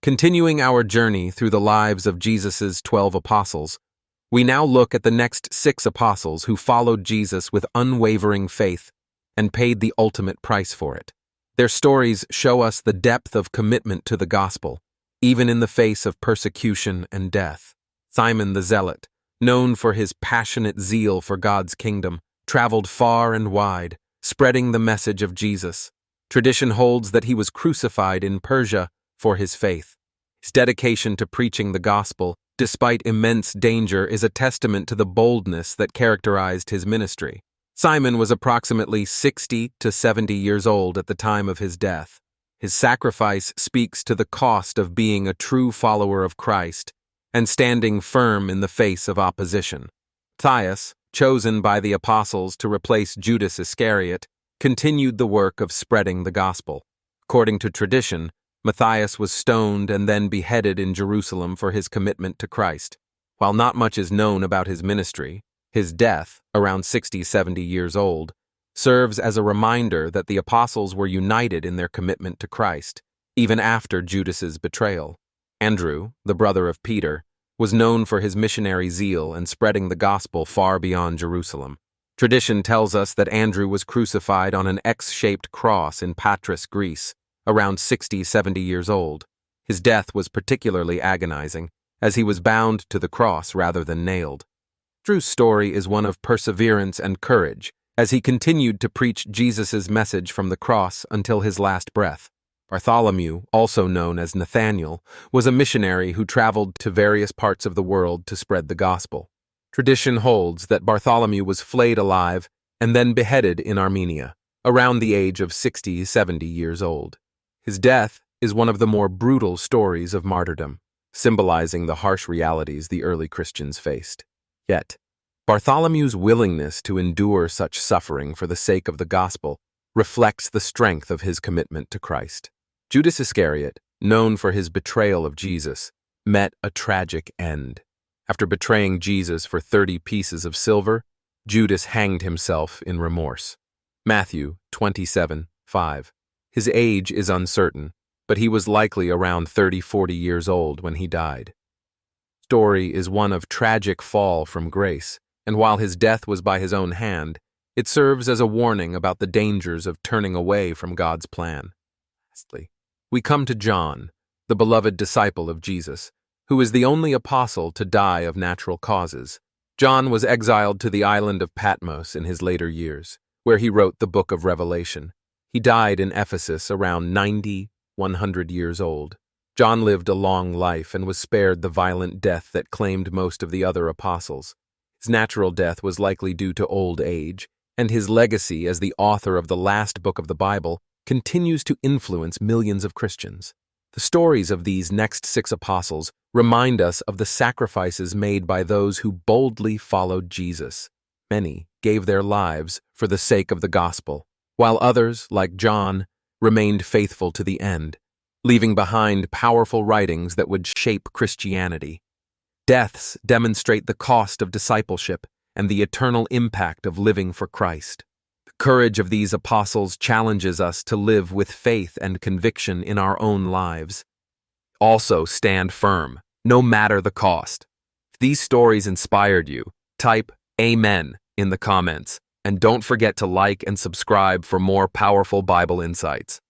Continuing our journey through the lives of Jesus' 12 apostles, we now look at the next 6 apostles who followed Jesus with unwavering faith and paid the ultimate price for it. Their stories show us the depth of commitment to the gospel, even in the face of persecution and death. Simon the Zealot, known for his passionate zeal for God's kingdom, traveled far and wide, spreading the message of Jesus. Tradition holds that he was crucified in Persia for his faith. His dedication to preaching the gospel, despite immense danger, is a testament to the boldness that characterized his ministry. Simon was approximately 60 to 70 years old at the time of his death. His sacrifice speaks to the cost of being a true follower of Christ and standing firm in the face of opposition. Matthias, chosen by the apostles to replace Judas Iscariot, continued the work of spreading the gospel. According to tradition, Matthias was stoned and then beheaded in Jerusalem for his commitment to Christ. While not much is known about his ministry, his death, around 60-70 years old, serves as a reminder that the apostles were united in their commitment to Christ, even after Judas's betrayal. Andrew, the brother of Peter, was known for his missionary zeal and spreading the gospel far beyond Jerusalem. Tradition tells us that Andrew was crucified on an X-shaped cross in Patras, Greece, around 60-70 years old. His death was particularly agonizing, as he was bound to the cross rather than nailed. Andrew's story is one of perseverance and courage, as he continued to preach Jesus' message from the cross until his last breath. Bartholomew, also known as Nathanael, was a missionary who traveled to various parts of the world to spread the gospel. Tradition holds that Bartholomew was flayed alive and then beheaded in Armenia, around the age of 60-70 years old. His death is one of the more brutal stories of martyrdom, symbolizing the harsh realities the early Christians faced. Yet, Bartholomew's willingness to endure such suffering for the sake of the gospel reflects the strength of his commitment to Christ. Judas Iscariot, known for his betrayal of Jesus, met a tragic end. After betraying Jesus for 30 pieces of silver, Judas hanged himself in remorse. Matthew 27:5. His age is uncertain, but he was likely around 30-40 years old when he died. The story is one of tragic fall from grace, and while his death was by his own hand, it serves as a warning about the dangers of turning away from God's plan. Lastly, we come to John, the beloved disciple of Jesus, who is the only apostle to die of natural causes. John was exiled to the island of Patmos in his later years, where he wrote the book of Revelation. He died in Ephesus around 90-100 years old. John lived a long life and was spared the violent death that claimed most of the other apostles. His natural death was likely due to old age, and his legacy as the author of the last book of the Bible continues to influence millions of Christians. The stories of these next 6 apostles remind us of the sacrifices made by those who boldly followed Jesus. Many gave their lives for the sake of the gospel, while others, like John, remained faithful to the end, leaving behind powerful writings that would shape Christianity. Deaths demonstrate the cost of discipleship and the eternal impact of living for Christ. The courage of these apostles challenges us to live with faith and conviction in our own lives. Also, stand firm, no matter the cost. If these stories inspired you, type Amen in the comments, and don't forget to like and subscribe for more powerful Bible insights.